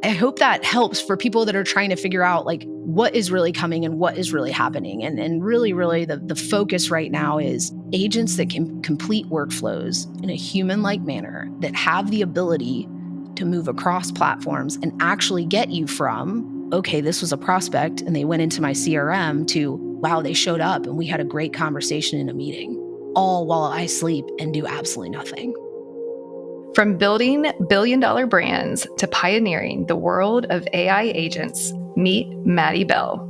I hope that helps for people that are trying to figure out like what is really coming and what is really happening. And really the focus right now is agents that can complete workflows in a human-like manner that have the ability to move across platforms and actually get you from, okay, this was a prospect and they went into my CRM to, wow, they showed up and we had a great conversation in a meeting, all while I sleep and do absolutely nothing. From building billion-dollar brands to pioneering the world of AI agents, meet Maddie Bell.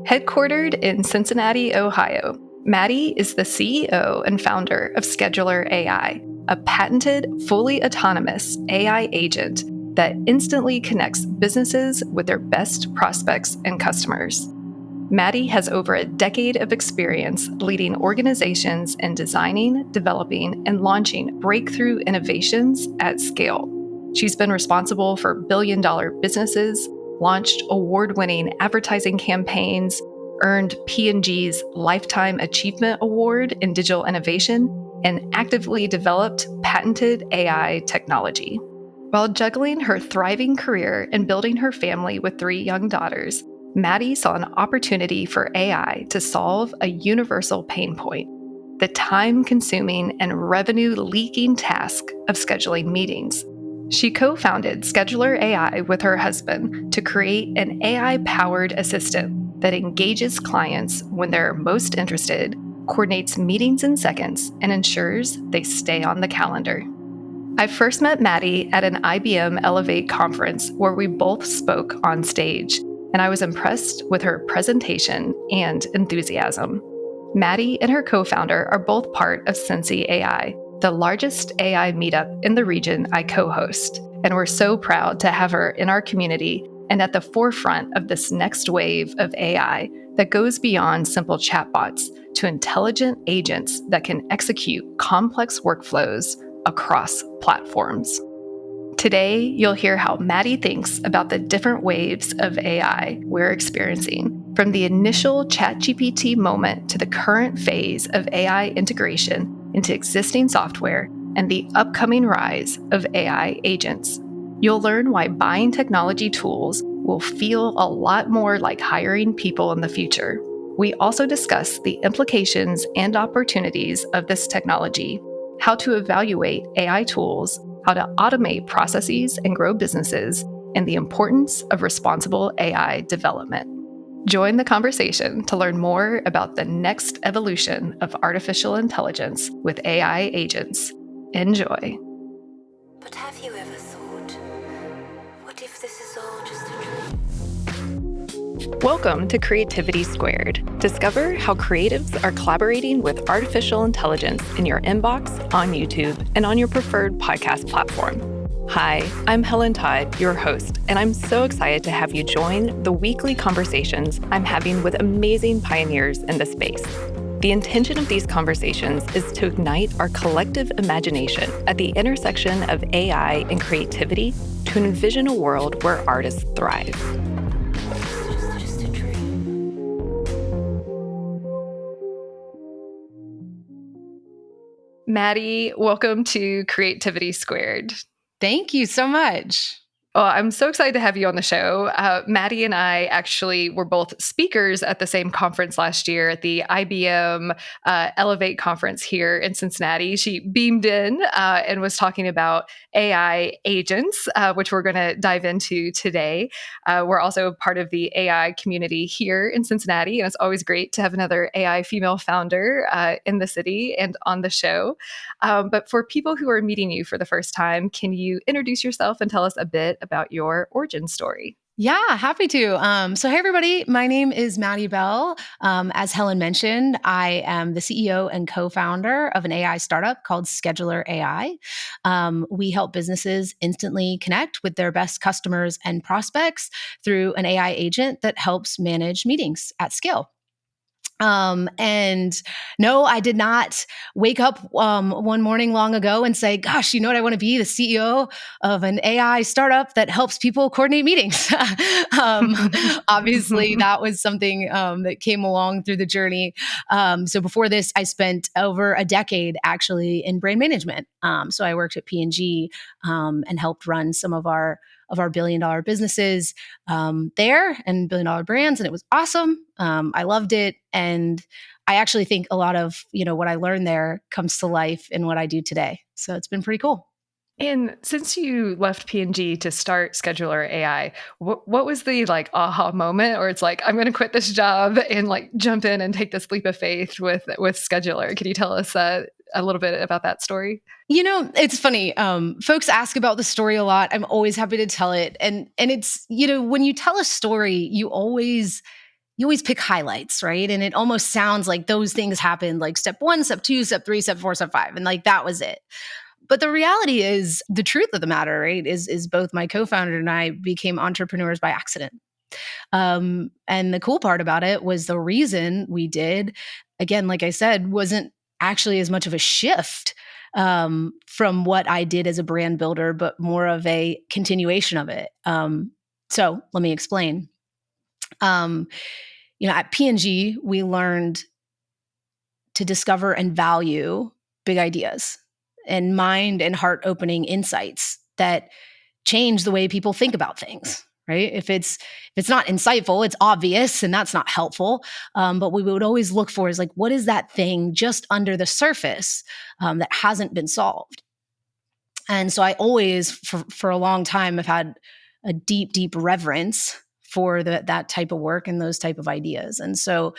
Headquartered in Cincinnati, Ohio, Maddie is the CEO and founder of Scheduler AI, a patented, fully autonomous AI agent that instantly connects businesses with their best prospects and customers. Maddie has over a decade of experience leading organizations in designing, developing, and launching breakthrough innovations at scale. She's been responsible for billion-dollar businesses, launched award-winning advertising campaigns, earned P&G's Lifetime Achievement Award in digital innovation, and actively developed patented AI technology. While juggling her thriving career and building her family with 3 young daughters, Maddie saw an opportunity for AI to solve a universal pain point, the time-consuming and revenue-leaking task of scheduling meetings. She co-founded Scheduler AI with her husband to create an AI-powered assistant that engages clients when they're most interested, coordinates meetings in seconds, and ensures they stay on the calendar. I first met Maddie at an IBM Elevate conference where we both spoke on stage, and I was impressed with her presentation and enthusiasm. Maddie and her co-founder are both part of Cincy AI, the largest AI meetup in the region I co-host, and we're so proud to have her in our community and at the forefront of this next wave of AI that goes beyond simple chatbots to intelligent agents that can execute complex workflows across platforms. Today, you'll hear how Maddie thinks about the different waves of AI we're experiencing, from the initial ChatGPT moment to the current phase of AI integration into existing software and the upcoming rise of AI agents. You'll learn why buying technology tools will feel a lot more like hiring people in the future. We also discuss the implications and opportunities of this technology, how to evaluate AI tools, how to automate processes and grow businesses, and the importance of responsible AI development. Join the conversation to learn more about the next evolution of artificial intelligence with AI agents. Enjoy. But have you ever thought, what if this is all just a dream? Welcome to Creativity Squared. Discover how creatives are collaborating with artificial intelligence in your inbox, on YouTube, and on your preferred podcast platform. Hi, I'm Helen Todd, your host, and I'm so excited to have you join the weekly conversations I'm having with amazing pioneers in the space. The intention of these conversations is to ignite our collective imagination at the intersection of AI and creativity to envision a world where artists thrive. Maddie, welcome to Creativity Squared. Thank you so much. Well, I'm so excited to have you on the show. Maddie and I actually were both speakers at the same conference last year at the IBM Elevate conference here in Cincinnati. She beamed in and was talking about AI agents, which we're going to dive into today. We're also part of the AI community here in Cincinnati, and it's always great to have another AI female founder in the city and on the show. But for people who are meeting you for the first time, can you introduce yourself and tell us a bit about your origin story? Yeah, happy to. So hey, everybody. My name is Maddie Bell. As Helen mentioned, I am the CEO and co-founder of an AI startup called Scheduler AI. We help businesses instantly connect with their best customers and prospects through an AI agent that helps manage meetings at scale. And no, I did not wake up one morning long ago and say, gosh, you know what? I want to be the CEO of an AI startup that helps people coordinate meetings. Obviously, that was something that came along through the journey. So before this, I spent over a decade actually in brand management. So I worked at P&G and helped run some of our of our $1 billion businesses there and $1 billion brands. And it was awesome. I loved it. And I actually think a lot of, what I learned there comes to life in what I do today. So it's been pretty cool. And since you left P&G to start Scheduler AI, what was the aha moment, or it's like, I'm going to quit this job and jump in and take this leap of faith with Scheduler? Can you tell us a little bit about that story? It's funny. Folks ask about the story a lot. I'm always happy to tell it. And it's, when you tell a story, you always pick highlights, right? And it almost sounds like those things happened like step 1, step 2, step 3, step 4, step 5. And that was it. But the reality is, the truth of the matter, right, is both my co-founder and I became entrepreneurs by accident. And the cool part about it was the reason we did, again, like I said, wasn't actually as much of a shift from what I did as a brand builder, but more of a continuation of it. So let me explain. At P&G, we learned to discover and value big ideas and mind and heart opening insights that change the way people think about things, right? If it's not insightful, it's obvious and that's not helpful. But what we would always look for is what is that thing just under the surface that hasn't been solved? And so I always, for a long time, have had a deep, deep reverence for that type of work and those type of ideas. And so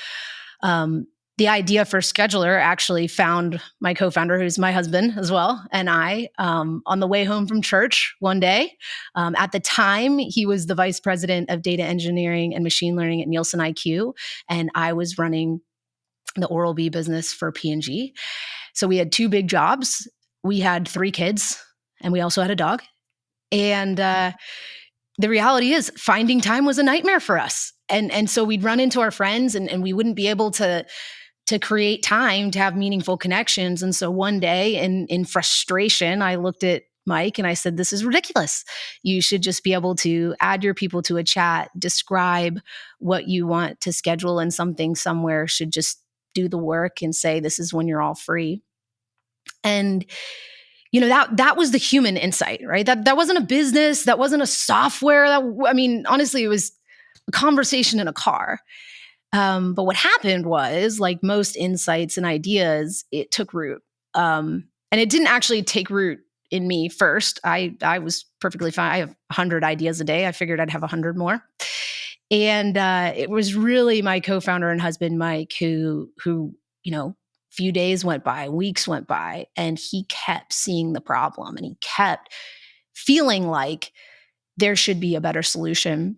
the idea for Scheduler actually found my co-founder, who's my husband as well, and I on the way home from church one day. At the time, he was the vice president of data engineering and machine learning at Nielsen IQ, and I was running the Oral-B business for P&G. So we had 2 big jobs. We had 3 kids, and we also had a dog. And the reality is, finding time was a nightmare for us. And so we'd run into our friends, and we wouldn't be able to create time to have meaningful connections. And so one day in frustration, I looked at Mike and I said, this is ridiculous. You should just be able to add your people to a chat, describe what you want to schedule, and something somewhere should just do the work and say, this is when you're all free. And that was the human insight, right? That wasn't a business. That wasn't a software. Honestly, it was a conversation in a car. But what happened was, like most insights and ideas, it took root. And it didn't actually take root in me first. I was perfectly fine. I have 100 ideas a day. I figured I'd have 100 more. And it was really my co-founder and husband, Mike, who few days went by, weeks went by, and he kept seeing the problem, and he kept feeling like there should be a better solution.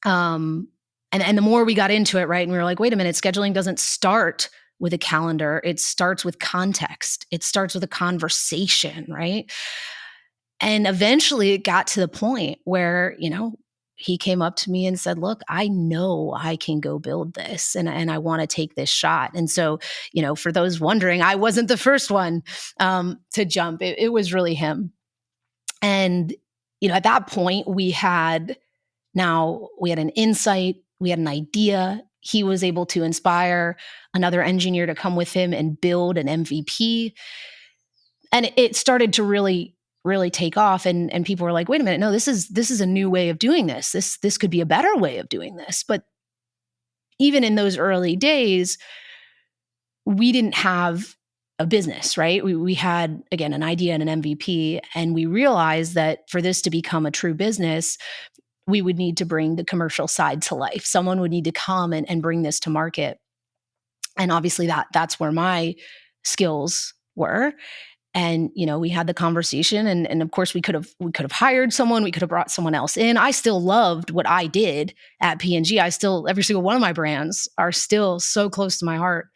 And the more we got into it, right, and we were like, wait a minute, scheduling doesn't start with a calendar. It starts with context. It starts with a conversation, right? And eventually it got to the point where, he came up to me and said, look, I know I can go build this, and I want to take this shot. And so, for those wondering, I wasn't the first one to jump. It was really him. And, at that point we had an insight, we had an idea. He was able to inspire another engineer to come with him and build an MVP. And it started to really take off. And people were like, wait a minute, no, this is a new way of doing this. This could be a better way of doing this. But even in those early days, we didn't have a business, right? We had, again, an idea and an MVP. And we realized that for this to become a true business, we would need to bring the commercial side to life. Someone would need to come and bring this to market. And obviously that's where my skills were. And, we had the conversation, and of course we could have hired someone, we could have brought someone else in. I still loved what I did at P&G. Every single one of my brands are still so close to my heart.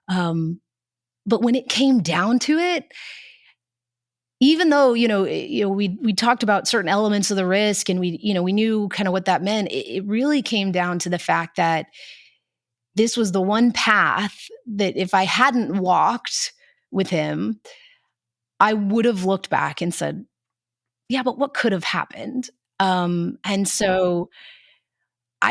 But when it came down to it, even though, we talked about certain elements of the risk, and we knew kind of what that meant, it really came down to the fact that this was the one path that if I hadn't walked with him, I would have looked back and said, yeah, but what could have happened? And so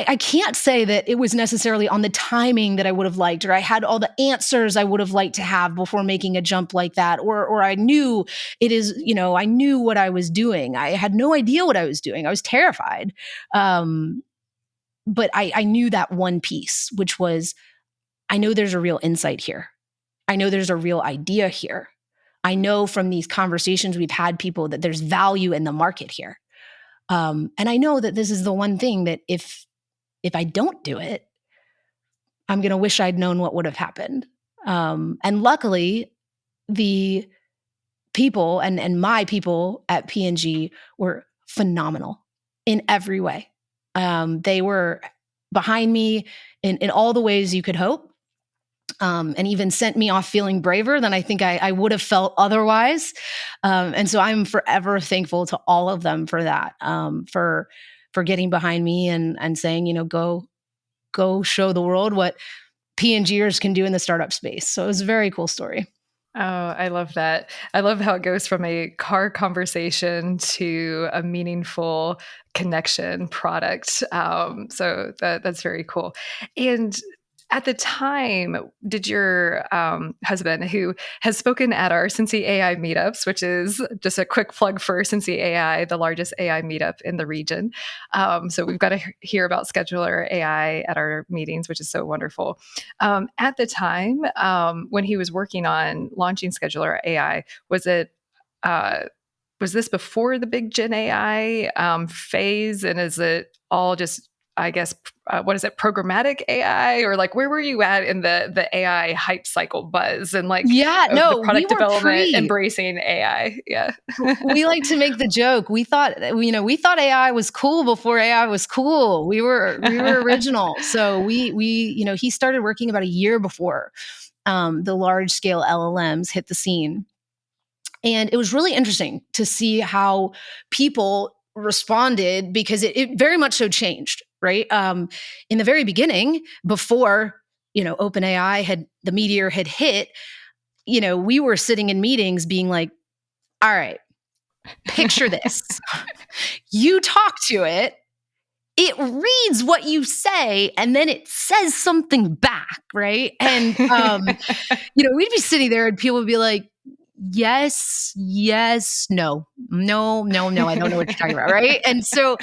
I can't say that it was necessarily on the timing that I would have liked, or I had all the answers I would have liked to have before making a jump like that, or I knew I knew what I was doing. I had no idea what I was doing. I was terrified. But I knew that one piece, which was, I know there's a real insight here. I know there's a real idea here. I know from these conversations we've had people that there's value in the market here. And I know that this is the one thing that if I don't do it, I'm going to wish I'd known what would have happened. And luckily, the people and my people at P&G were phenomenal in every way. They were behind me in all the ways you could hope. And even sent me off feeling braver than I think I would have felt otherwise. And so I'm forever thankful to all of them for that, for getting behind me and saying, go show the world what P&Gers can do in the startup space. So it was a very cool story. Oh, I love that. I love how it goes from a car conversation to a meaningful connection product. So that's very cool. And at the time, did your husband, who has spoken at our Cincy AI meetups, which is just a quick plug for Cincy AI, the largest AI meetup in the region. So we've got to hear about Scheduler AI at our meetings, which is so wonderful. At the time, when he was working on launching Scheduler AI, was this before the big Gen AI phase? And is it all just, I guess, what is it, programmatic AI? Or like, where were you at in the AI hype cycle buzz and the product development embracing AI? Yeah. We like to make the joke. We thought AI was cool before AI was cool. We were original. So he started working about a year before the large scale LLMs hit the scene. And it was really interesting to see how people responded, because it very much so changed, right? In the very beginning, before, OpenAI the meteor had hit, we were sitting in meetings being like, all right, picture this. You talk to it, it reads what you say, and then it says something back, right? And, we'd be sitting there and people would be like, yes, no, I don't know what you're talking about, right? And so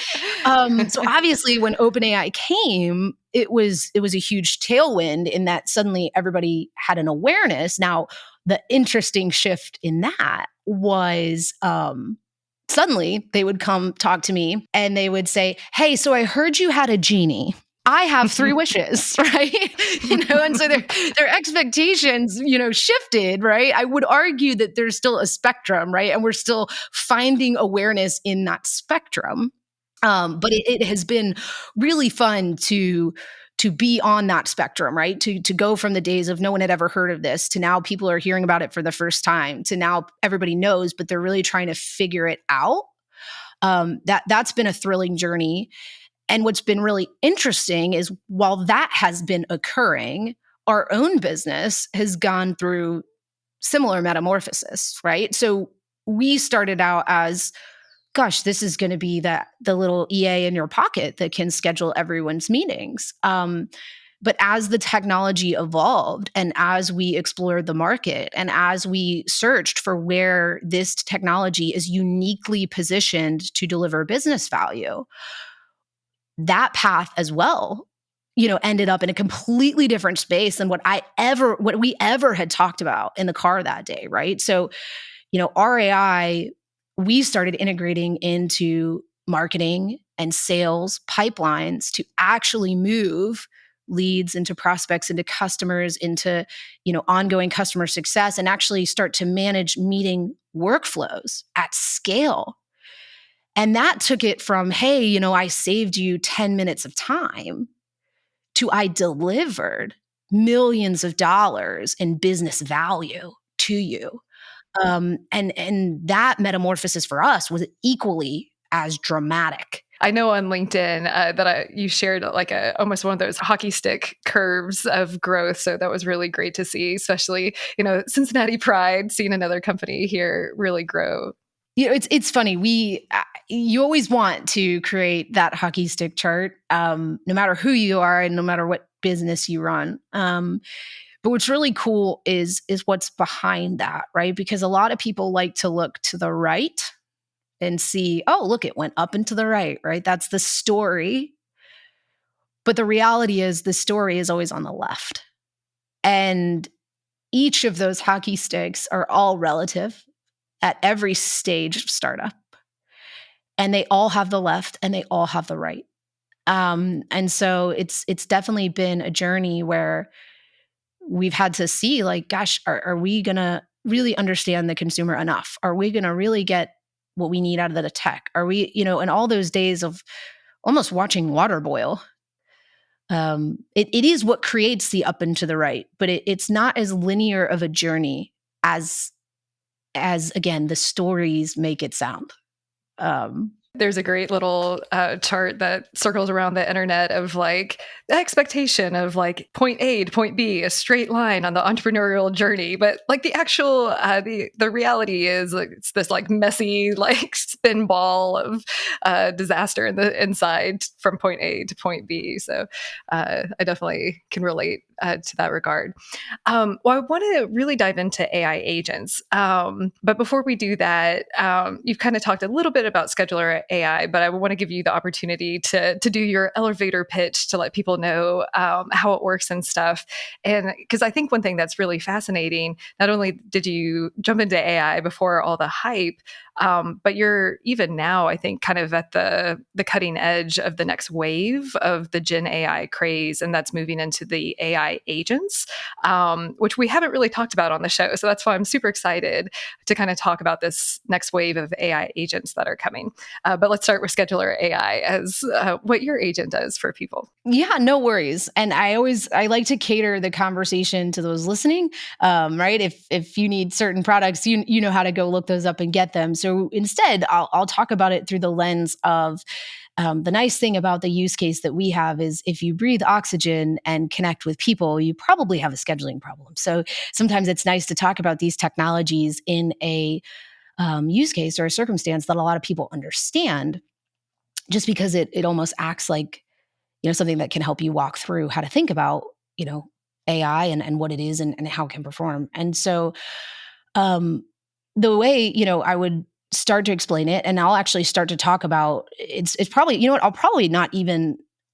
obviously when OpenAI came, it was a huge tailwind in that suddenly everybody had an awareness. Now, the interesting shift in that was suddenly they would come talk to me and they would say, hey, so I heard you had a genie. I have 3 wishes, right? And so their expectations, shifted, right? I would argue that there's still a spectrum, right? And we're still finding awareness in that spectrum. But it has been really fun to be on that spectrum, right? To go from the days of no one had ever heard of this to now people are hearing about it for the first time, to now everybody knows, but they're really trying to figure it out. That's been a thrilling journey. And what's been really interesting is while that has been occurring, our own business has gone through similar metamorphosis, right? So we started out as, gosh, this is going to be the little EA in your pocket that can schedule everyone's meetings. But as the technology evolved and as we explored the market and as we searched for where this technology is uniquely positioned to deliver business value, that path as well, ended up in a completely different space than what we ever had talked about in the car that day, right? So, our AI, we started integrating into marketing and sales pipelines to actually move leads into prospects, into customers, into, ongoing customer success, and actually start to manage meeting workflows at scale. And that took it from, hey, I saved you 10 minutes of time, to I delivered millions of dollars in business value to you. And that metamorphosis for us was equally as dramatic. I know on LinkedIn that you shared almost one of those hockey stick curves of growth. So that was really great to see, especially, Cincinnati pride, seeing another company here really grow. It's funny. you always want to create that hockey stick chart, no matter who you are and no matter what business you run. But what's really cool is what's behind that, right? Because a lot of people like to look to the right and see, oh, look, it went up and to the right, right? That's the story. But the reality is the story is always on the left. And each of those hockey sticks are all relative at every stage of startup. And they all have the left and they all have the right. And so it's definitely been a journey where we've had to see, like, gosh, are we going to really understand the consumer enough? Are we going to really get what we need out of the tech? Are we, in all those days of almost watching water boil, it is what creates the up and to the right, but it's not as linear of a journey as again, the stories make it sound. There's a great little chart that circles around the internet of like the expectation of like point A to point B, a straight line on the entrepreneurial journey. But like the actual, the reality is like it's this like messy, like spin ball of disaster in the inside from point A to point B. So I definitely can relate to that regard. Well, I want to really dive into AI agents. But before we do that, you've kind of talked a little bit about scheduler AI, but I want to give you the opportunity to do your elevator pitch to let people know how it works and stuff. And because I think one thing that's really fascinating, not only did you jump into AI before all the hype, but you're even now, I think, kind of at the cutting edge of the next wave of the Gen AI craze, and that's moving into the AI agents, which we haven't really talked about on the show. So that's why I'm super excited to kind of talk about this next wave of AI agents that are coming. But let's start with scheduler AI as what your agent does for people. Yeah, no worries. And I like to cater the conversation to those listening, right? If you need certain products, you know how to go look those up and get them. So instead, I'll talk about it through the lens of the nice thing about the use case that we have is if you breathe oxygen and connect with people, you probably have a scheduling problem. So sometimes it's nice to talk about these technologies in a use case or a circumstance that a lot of people understand, just because it almost acts like something that can help you walk through how to think about AI and what it is and how it can perform. And so the way I would start to explain it, and I'll actually start to talk about it's probably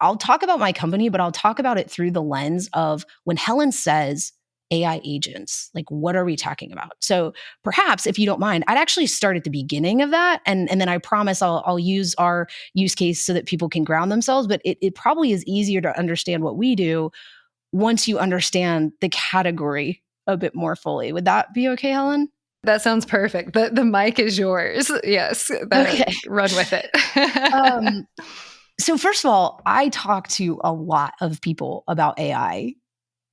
I'll talk about my company, but I'll talk about it through the lens of when Helen says AI agents, like what are we talking about? So perhaps if you don't mind, I'd actually start at the beginning of that. And then I promise I'll use our use case so that people can ground themselves. But it probably is easier to understand what we do once you understand the category a bit more fully. Would that be okay, Helen? That sounds perfect. The mic is yours. Yes. Okay. Run with it. So first of all, I talk to a lot of people about AI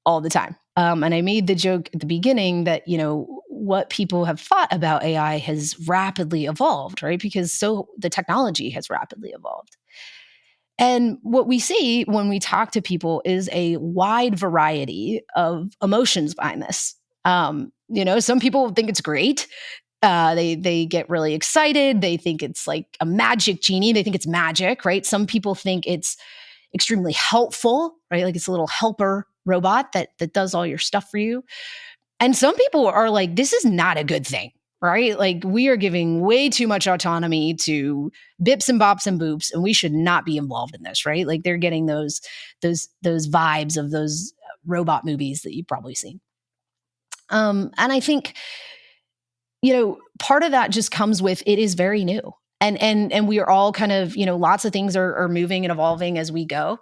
all the time. And I made the joke at the beginning that, what people have thought about AI has rapidly evolved, right? Because the technology has rapidly evolved. And what we see when we talk to people is a wide variety of emotions behind this. Some people think it's great. They get really excited. They think it's like a magic genie. They think it's magic, right? Some people think it's extremely helpful, right? Like it's a little helper robot that does all your stuff for you. And some people are like, this is not a good thing, right? Like we are giving way too much autonomy to bips and bops and boops, and we should not be involved in this, right? Like they're getting those vibes of those robot movies that you've probably seen. And I think, part of that just comes with it is very new. And we are all kind of, lots of things are moving and evolving as we go.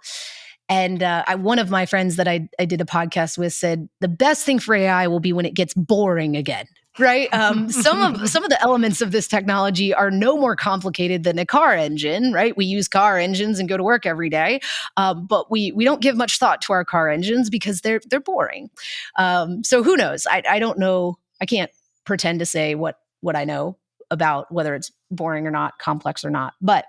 And one of my friends that I did a podcast with said the best thing for AI will be when it gets boring again, right? Some of the elements of this technology are no more complicated than a car engine, right? We use car engines and go to work every day, but we don't give much thought to our car engines because they're boring. So who knows? I don't know. I can't pretend to say what I know about whether it's boring or not, complex or not, but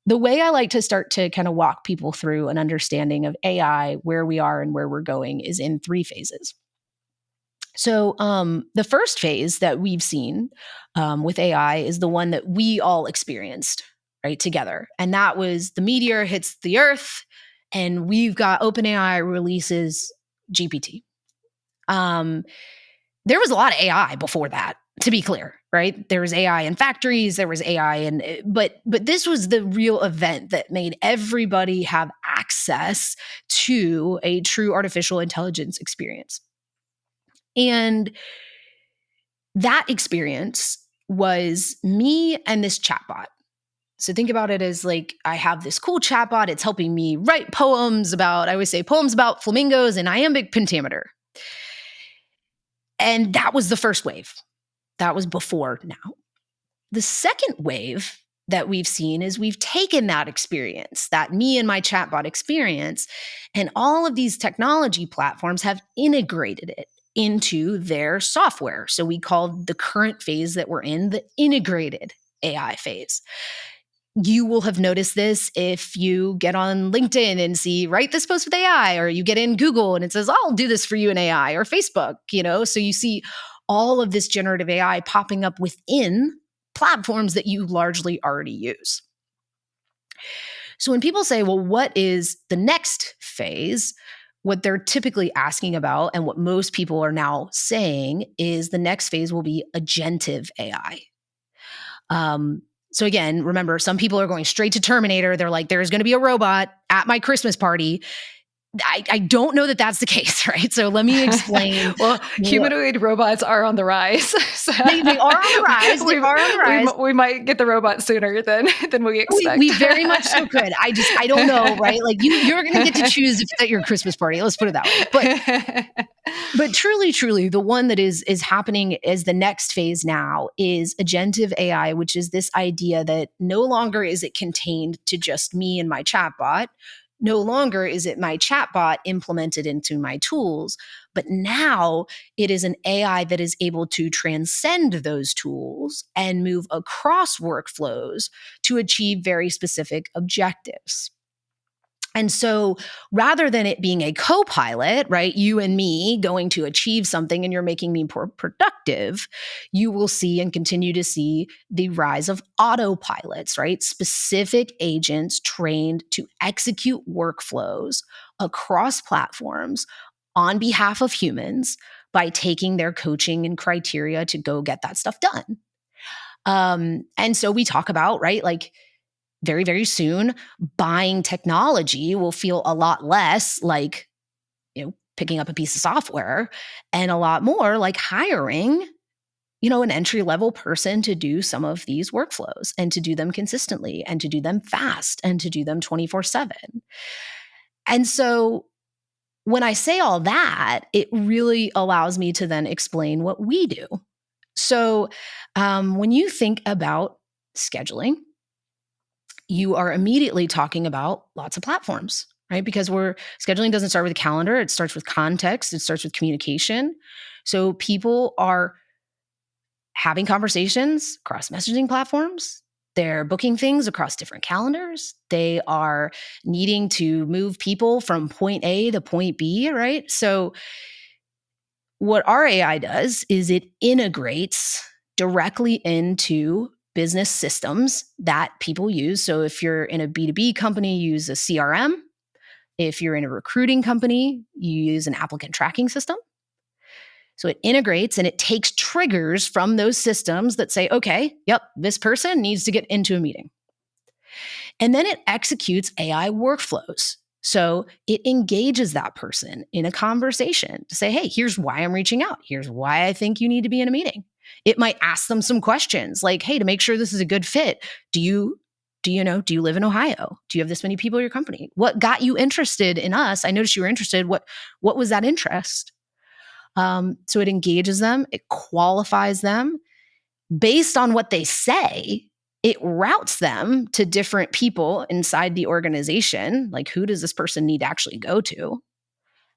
the way I like to start to kind of walk people through an understanding of AI, where we are and where we're going, is in 3 phases. So the first phase that we've seen with AI is the one that we all experienced, right, together. And that was the meteor hits the Earth, and we've got OpenAI releases GPT. There was a lot of AI before that, to be clear, right? There was AI in factories, there was AI, but this was the real event that made everybody have access to a true artificial intelligence experience. And that experience was me and this chatbot. So think about it as like, I have this cool chatbot. It's helping me write poems about, I always say poems about flamingos and iambic pentameter. And that was the first wave. That was before now. The second wave that we've seen is we've taken that experience, that me and my chatbot experience, and all of these technology platforms have integrated it into their software. So we call the current phase that we're in the integrated AI phase. You will have noticed this if you get on LinkedIn and see, write this post with AI, or you get in Google and it says, I'll do this for you in AI, or Facebook, so you see all of this generative AI popping up within platforms that you largely already use. So when people say, well, what is the next phase? What they're typically asking about, and what most people are now saying, is the next phase will be agentive AI. So again, remember, some people are going straight to Terminator. They're like, there's going to be a robot at my Christmas party. I don't know that that's the case, right? So let me explain. Well, humanoid robots are on the rise. So they are on the rise. They are on the rise. We might get the robot sooner than we expect. We very much so could. I don't know, right? Like you're going to get to choose if it's at your Christmas party. Let's put it that way. But truly, the one that is happening as the next phase now is agentive AI, which is this idea that no longer is it contained to just me and my chatbot. No longer is it my chatbot implemented into my tools, but now it is an AI that is able to transcend those tools and move across workflows to achieve very specific objectives. And so rather than it being a co-pilot, right, you and me going to achieve something and you're making me more productive, you will see and continue to see the rise of autopilots, right? Specific agents trained to execute workflows across platforms on behalf of humans by taking their coaching and criteria to go get that stuff done. And so we talk about, right, like, very, very soon, buying technology will feel a lot less like, picking up a piece of software, and a lot more like hiring, an entry-level person to do some of these workflows, and to do them consistently, and to do them fast, and to do them 24/7. And so when I say all that, it really allows me to then explain what we do. So when you think about scheduling, you are immediately talking about lots of platforms, right? Because scheduling doesn't start with a calendar. It starts with context. It starts with communication. So people are having conversations across messaging platforms. They're booking things across different calendars. They are needing to move people from point A to point B, right? So what our AI does is it integrates directly into business systems that people use. So if you're in a B2B company, you use a CRM. If you're in a recruiting company, you use an applicant tracking system. So it integrates and it takes triggers from those systems that say, okay, yep, this person needs to get into a meeting. And then it executes AI workflows. So it engages that person in a conversation to say, hey, here's why I'm reaching out. Here's why I think you need to be in a meeting. It might ask them some questions like, hey, to make sure this is a good fit, do you live in Ohio? Do you have this many people in your company? What got you interested in us? I noticed you were interested. What was that interest? So it engages them. It qualifies them. Based on what they say, it routes them to different people inside the organization. Like, who does this person need to actually go to?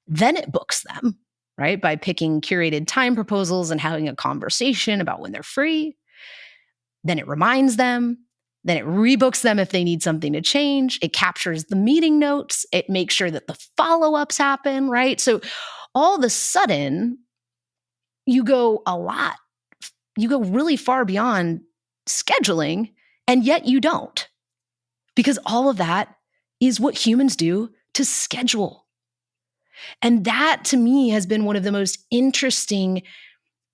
Then it books them, right? By picking curated time proposals and having a conversation about when they're free. Then it reminds them. Then it rebooks them if they need something to change. It captures the meeting notes. It makes sure that the follow-ups happen, right? So all of a sudden, you go really far beyond scheduling, and yet you don't. Because all of that is what humans do to schedule. And that to me has been one of the most interesting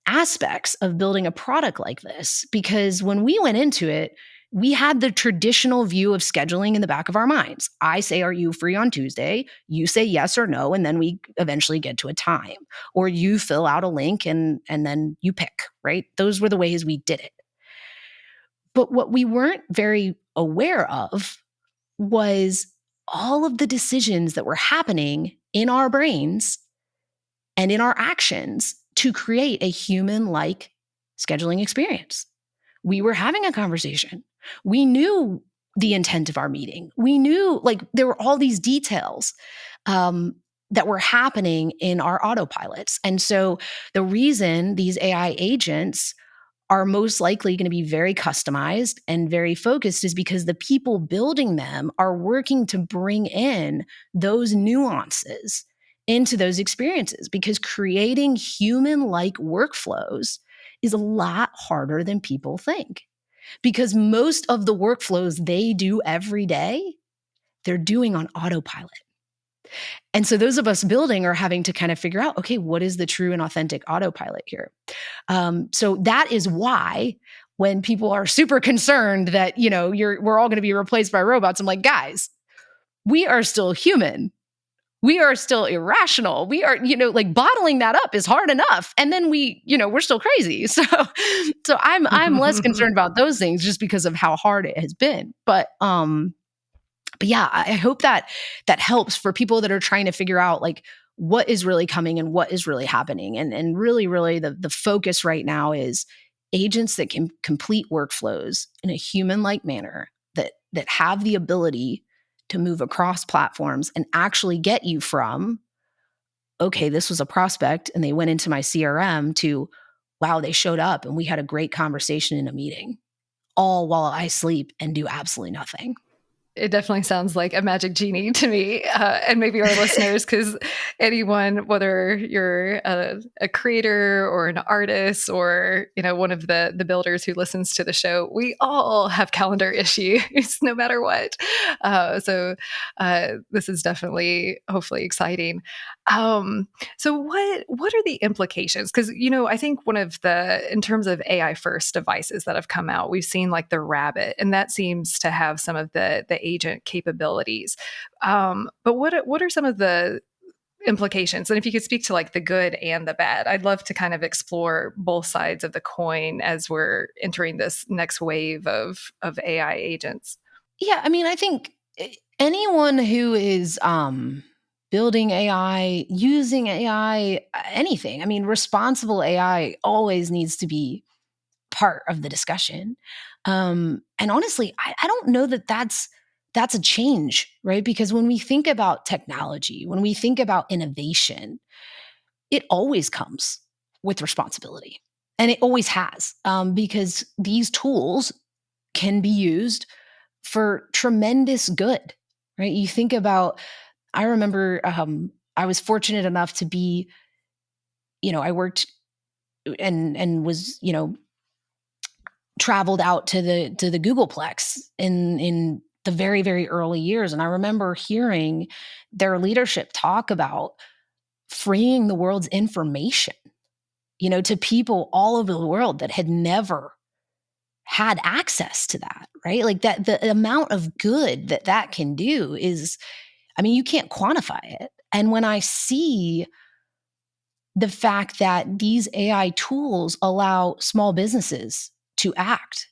aspects of building a product like this, because when we went into it, we had the traditional view of scheduling in the back of our minds. I say, are you free on Tuesday? You say yes or no, and then we eventually get to a time. Or you fill out a link and then you pick, right? Those were the ways we did it. But what we weren't very aware of was all of the decisions that were happening in our brains and in our actions to create a human-like scheduling experience. We were having a conversation. We knew the intent of our meeting. We knew, like, there were all these details that were happening in our autopilots. And so the reason these AI agents are most likely going to be very customized and very focused is because the people building them are working to bring in those nuances into those experiences, because creating human-like workflows is a lot harder than people think. Because most of the workflows they do every day, they're doing on autopilot. And so those of us building are having to kind of figure out, okay, what is the true and authentic autopilot here? So that is why when people are super concerned that, we're all going to be replaced by robots, I'm like, guys, we are still human. We are still irrational. We are, like, bottling that up is hard enough. And then we're still crazy. So I'm less concerned about those things just because of how hard it has been. But yeah, I hope that helps for people that are trying to figure out, like, what is really coming and what is really happening. And really, really the focus right now is agents that can complete workflows in a human-like manner, that have the ability to move across platforms and actually get you from, okay, this was a prospect and they went into my CRM, to, wow, they showed up and we had a great conversation in a meeting, all while I sleep and do absolutely nothing. It definitely sounds like a magic genie to me, and maybe our listeners, because anyone, whether you're a creator or an artist or one of the builders who listens to the show, we all have calendar issues, no matter what. So this is definitely, hopefully, exciting. So what are the implications? Because I think one of in terms of AI first devices that have come out, we've seen like the Rabbit, and that seems to have some of the agent capabilities. But what are some of the implications? And if you could speak to like the good and the bad, I'd love to kind of explore both sides of the coin as we're entering this next wave of AI agents. Yeah, I mean, I think anyone who is building AI, using AI, anything, I mean, responsible AI always needs to be part of the discussion. And honestly, I don't know that that's a change, right? Because when we think about technology, when we think about innovation, it always comes with responsibility. And it always has, because these tools can be used for tremendous good, right? You think about, I remember I was fortunate enough to be, I worked and was, traveled out to the Googleplex in the very, very early years. And I remember hearing their leadership talk about freeing the world's information, to people all over the world that had never had access to that, right? Like that, the amount of good that can do is, I mean, you can't quantify it. And when I see the fact that these AI tools allow small businesses to act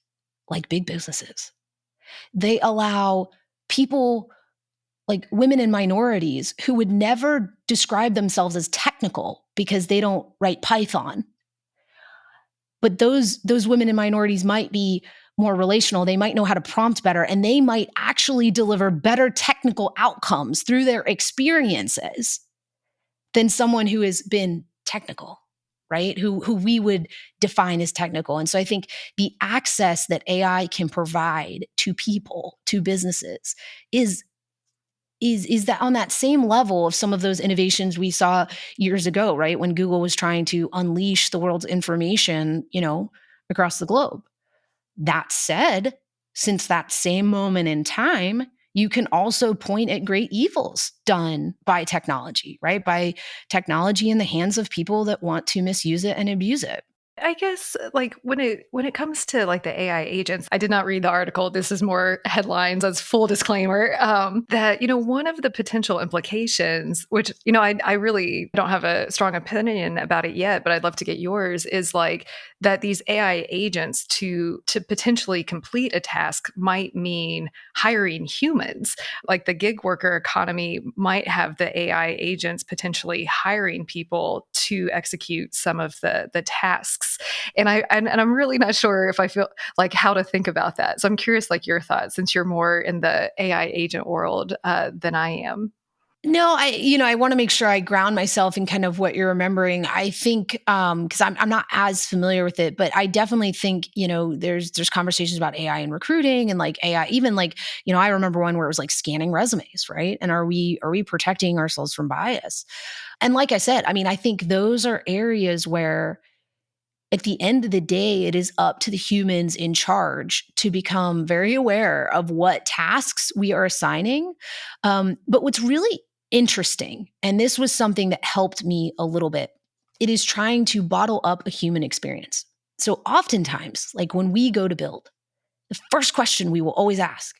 like big businesses, they allow people like women and minorities who would never describe themselves as technical because they don't write Python. But those women and minorities might be more relational. They might know how to prompt better, and they might actually deliver better technical outcomes through their experiences than someone who has been technical, right? Who we would define as technical. And so I think the access that AI can provide to people, to businesses, is is that on that same level of some of those innovations we saw years ago, right? When Google was trying to unleash the world's information, across the globe. That said, since that same moment in time, you can also point at great evils done by technology, right? By technology in the hands of people that want to misuse it and abuse it. I guess when it comes to the AI agents, I did not read the article. This is more headlines as full disclaimer. That one of the potential implications, which I really don't have a strong opinion about it yet, but I'd love to get yours, is that these AI agents to potentially complete a task might mean hiring humans. Like the gig worker economy might have the AI agents potentially hiring people to execute some of the tasks. And I'm really not sure if I feel how to think about that. So I'm curious, your thoughts, since you're more in the AI agent world than I am. No, I want to make sure I ground myself in kind of what you're remembering. I think because I'm not as familiar with it, but I definitely think there's conversations about AI in recruiting and AI, even I remember one where it was scanning resumes, right? And are we protecting ourselves from bias? And like I said, I think those are areas where at the end of the day, it is up to the humans in charge to become very aware of what tasks we are assigning. But what's really interesting, and this was something that helped me a little bit, it is trying to bottle up a human experience. So oftentimes, when we go to build, the first question we will always ask,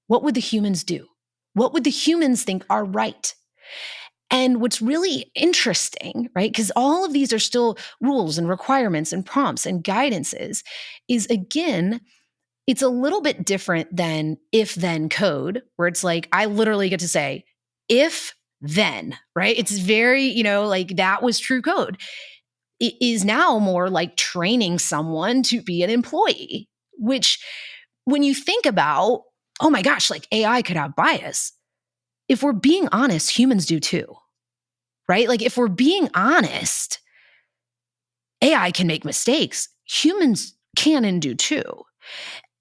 what would the humans do? What would the humans think are right? And what's really interesting, right, because all of these are still rules and requirements and prompts and guidances, is again, it's a little bit different than if then code, where it's I literally get to say, if then, right? It's very, that was true code. It is now more like training someone to be an employee, which when you think about, oh my gosh, AI could have bias. If we're being honest, humans do too. Right? If we're being honest, AI can make mistakes. Humans can and do too.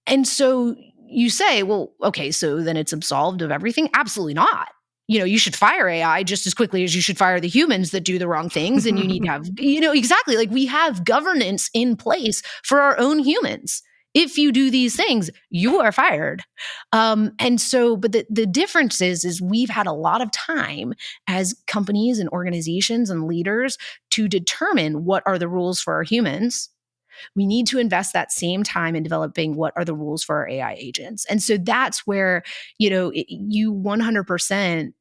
And so you say, well, okay, so then it's absolved of everything? Absolutely not. You should fire AI just as quickly as you should fire the humans that do the wrong things. And you need to have, exactly, we have governance in place for our own humans. If you do these things, you are fired. And so, but the difference is we've had a lot of time as companies and organizations and leaders to determine what are the rules for our humans. We need to invest that same time in developing what are the rules for our AI agents. And so that's where, you 100%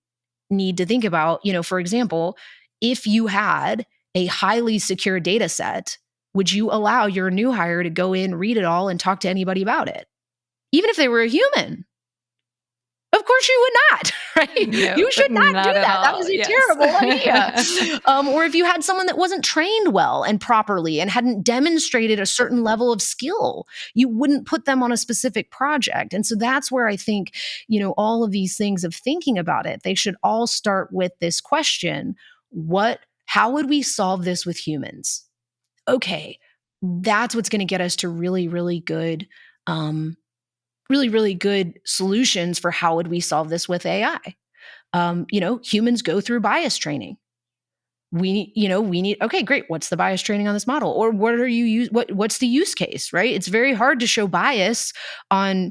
need to think about, for example, if you had a highly secure data set, would you allow your new hire to go in, read it all, and talk to anybody about it? Even if they were a human? Of course you would not, right? No, you should not do that. That was a terrible idea. Or if you had someone that wasn't trained well and properly and hadn't demonstrated a certain level of skill, you wouldn't put them on a specific project. And so that's where I think, all of these things of thinking about it, they should all start with this question: how would we solve this with humans? Okay, that's what's going to get us to really, really good really good solutions for how would we solve this with AI. Humans go through bias training. We need, okay, great. What's the bias training on this model? Or what's the use case, right? It's very hard to show bias on,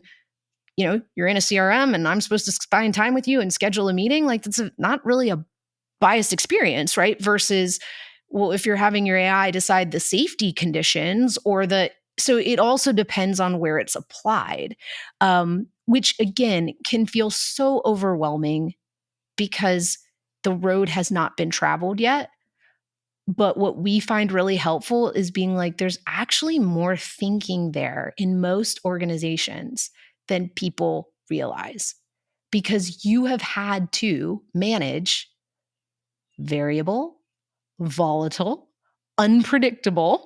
you're in a CRM and I'm supposed to spend time with you and schedule a meeting. That's not really a biased experience, right? Versus, well, if you're having your AI decide the safety conditions so it also depends on where it's applied, which again can feel so overwhelming because the road has not been traveled yet. But what we find really helpful is being there's actually more thinking there in most organizations than people realize, because you have had to manage variable, volatile, unpredictable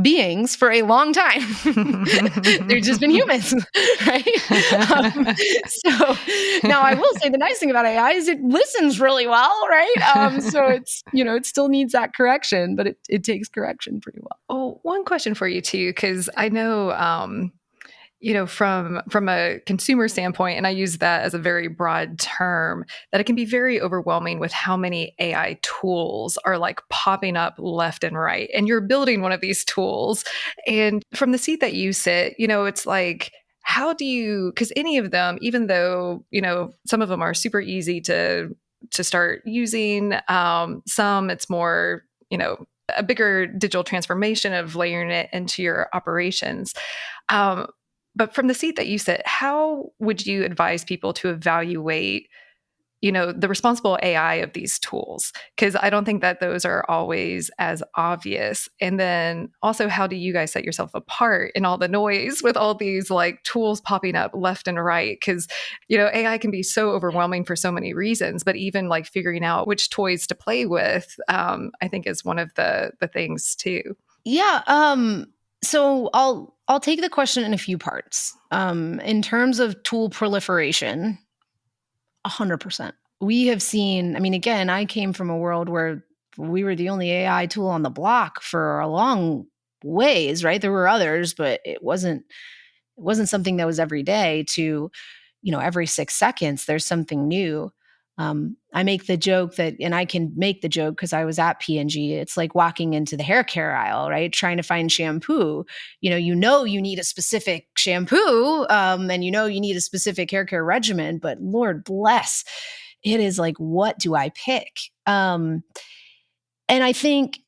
beings for a long time. They've just been humans, right? So now I will say the nice thing about AI is it listens really well, right? So it's, it still needs that correction, but it takes correction pretty well. Oh, one question for you too, because I know from a consumer standpoint, and I use that as a very broad term, that it can be very overwhelming with how many AI tools are like popping up left and right. And you're building one of these tools. And from the seat that you sit, it's like, how do you, because any of them, even though, some of them are super easy to start using, some it's more, a bigger digital transformation of layering it into your operations. But from the seat that you sit, how would you advise people to evaluate, the responsible AI of these tools? Because I don't think that those are always as obvious. And then also, how do you guys set yourself apart in all the noise with all these like tools popping up left and right? Because, AI can be so overwhelming for so many reasons, but even like figuring out which toys to play with, I think is one of the things too. Yeah. So I'll take the question in a few parts. In terms of tool proliferation, 100%. We have seen, I mean, again, I came from a world where we were the only AI tool on the block for a long ways, right? There were others, but it wasn't something that was every day to, every 6 seconds, there's something new. I make the joke that, and I can make the joke because I was at P&G. It's like walking into the hair care aisle, right? Trying to find shampoo. You need a specific shampoo, and you need a specific hair care regimen. But Lord bless, it is like, what do I pick? And I think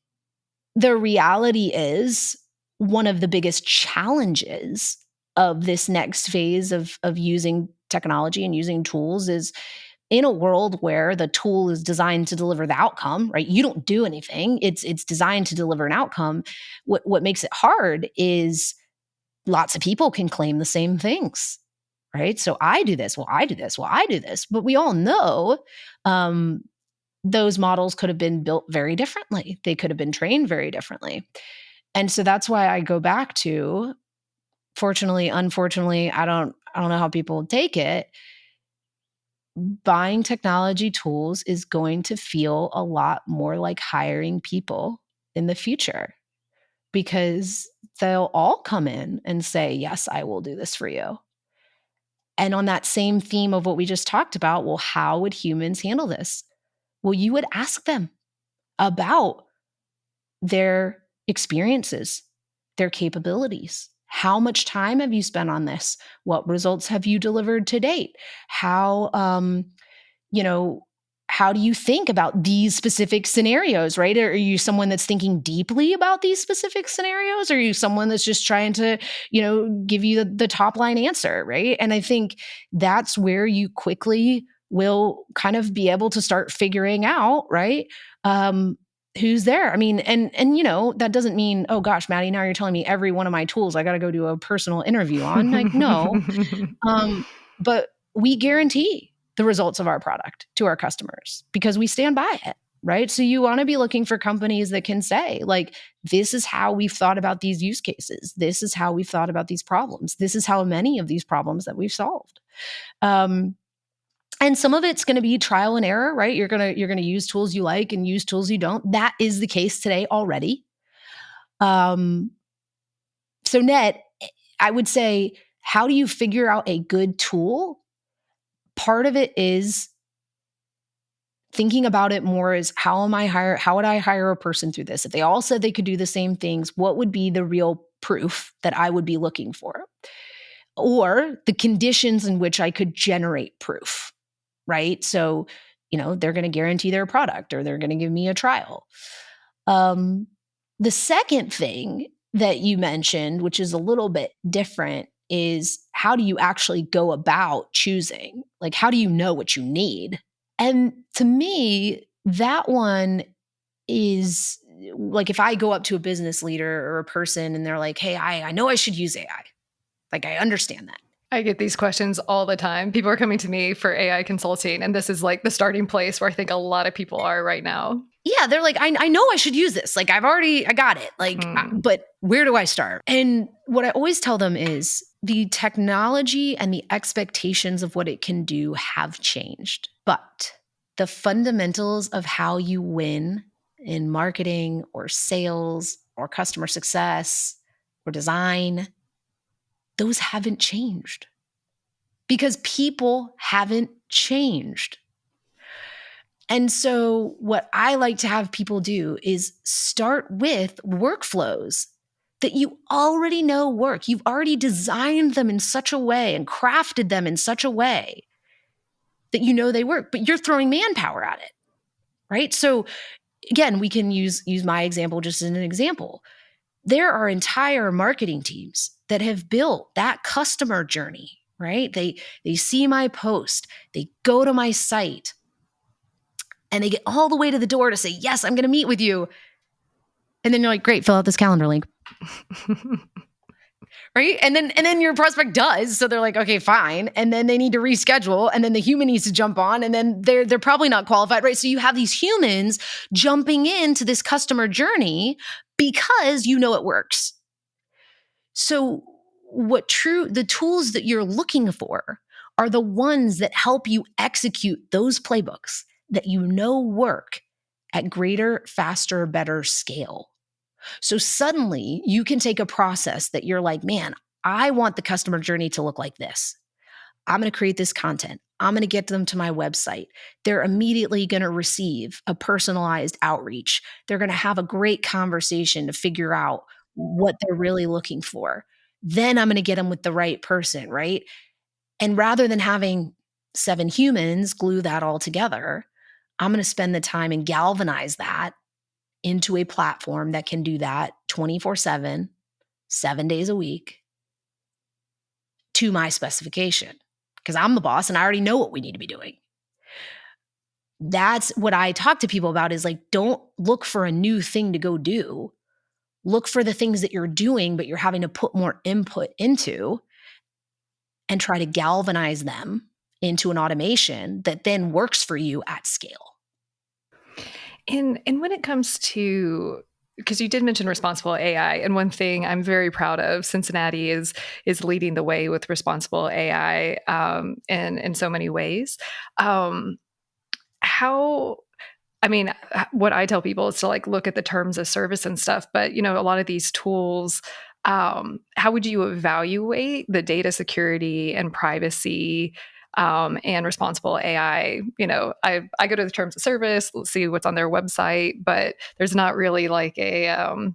the reality is one of the biggest challenges of this next phase of using technology and using tools is in a world where the tool is designed to deliver the outcome, right? You don't do anything. It's designed to deliver an outcome. What makes it hard is lots of people can claim the same things, right? So I do this. Well, I do this. Well, I do this. But we all know those models could have been built very differently. They could have been trained very differently. And so that's why I go back to, fortunately, unfortunately, I don't know how people take it. Buying technology tools is going to feel a lot more like hiring people in the future because they'll all come in and say, yes, I will do this for you. And on that same theme of what we just talked about, well, how would humans handle this? Well, you would ask them about their experiences, their capabilities. How much time have you spent on this? What results have you delivered to date? How do you think about these specific scenarios, right? Are you someone that's thinking deeply about these specific scenarios? Or are you someone that's just trying to, give you the top line answer, right? And I think that's where you quickly will kind of be able to start figuring out, right? Who's there? I mean, and that doesn't mean, oh gosh, Maddie, now you're telling me every one of my tools I got to go do a personal interview on. Like, no. But we guarantee the results of our product to our customers because we stand by it, right? So you want to be looking for companies that can say, like, this is how we've thought about these use cases. This is how we've thought about these problems. This is how many of these problems that we've solved. And some of it's going to be trial and error, right? You're going to use tools you like and use tools you don't. That is the case today already. So Net, I would say, how do you figure out a good tool? Part of it is thinking about it more as how would I hire a person through this? If they all said they could do the same things, what would be the real proof that I would be looking for? Or the conditions in which I could generate proof, right? So, they're going to guarantee their product or they're going to give me a trial. The second thing that you mentioned, which is a little bit different, is how do you actually go about choosing? Like, how do you know what you need? And to me, that one is like, if I go up to a business leader or a person and they're like, hey, I know I should use AI. Like, I understand that. I get these questions all the time. People are coming to me for AI consulting, and this is like the starting place where I think a lot of people are right now. Yeah, they're like, I know I should use this. Like, I got it. Like, but where do I start? And what I always tell them is the technology and the expectations of what it can do have changed. But the fundamentals of how you win in marketing or sales or customer success or design, those haven't changed because people haven't changed. And so what I like to have people do is start with workflows that you already know work. You've already designed them in such a way and crafted them in such a way that you know they work, but you're throwing manpower at it, right? So again, we can use my example just as an example. There are entire marketing teams that have built that customer journey, right? They see my post, they go to my site, and they get all the way to the door to say, yes, I'm going to meet with you. And then you're like, great, fill out this calendar link. Right? And then your prospect does. So they're like, okay, fine. And then they need to reschedule. And then the human needs to jump on. And then they're probably not qualified, right? So you have these humans jumping into this customer journey because you know it works. So the tools that you're looking for are the ones that help you execute those playbooks that you know work at greater, faster, better scale. So suddenly you can take a process that you're like, man, I want the customer journey to look like this. I'm going to create this content. I'm going to get them to my website. They're immediately going to receive a personalized outreach. They're going to have a great conversation to figure out what they're really looking for. Then I'm going to get them with the right person, right? And rather than having 7 humans glue that all together, I'm going to spend the time and galvanize that into a platform that can do that 24/7, 7 days a week to my specification. Because I'm the boss and I already know what we need to be doing. That's what I talk to people about is like, don't look for a new thing to go do. Look for the things that you're doing, but you're having to put more input into and try to galvanize them into an automation that then works for you at scale. And when it comes to, because you did mention responsible AI, and one thing I'm very proud of, Cincinnati is leading the way with responsible AI in so many ways. What I tell people is to like look at the terms of service and stuff, but a lot of these tools, how would you evaluate the data security and privacy and responsible AI? I go to the terms of service, let's see what's on their website, but there's not really like a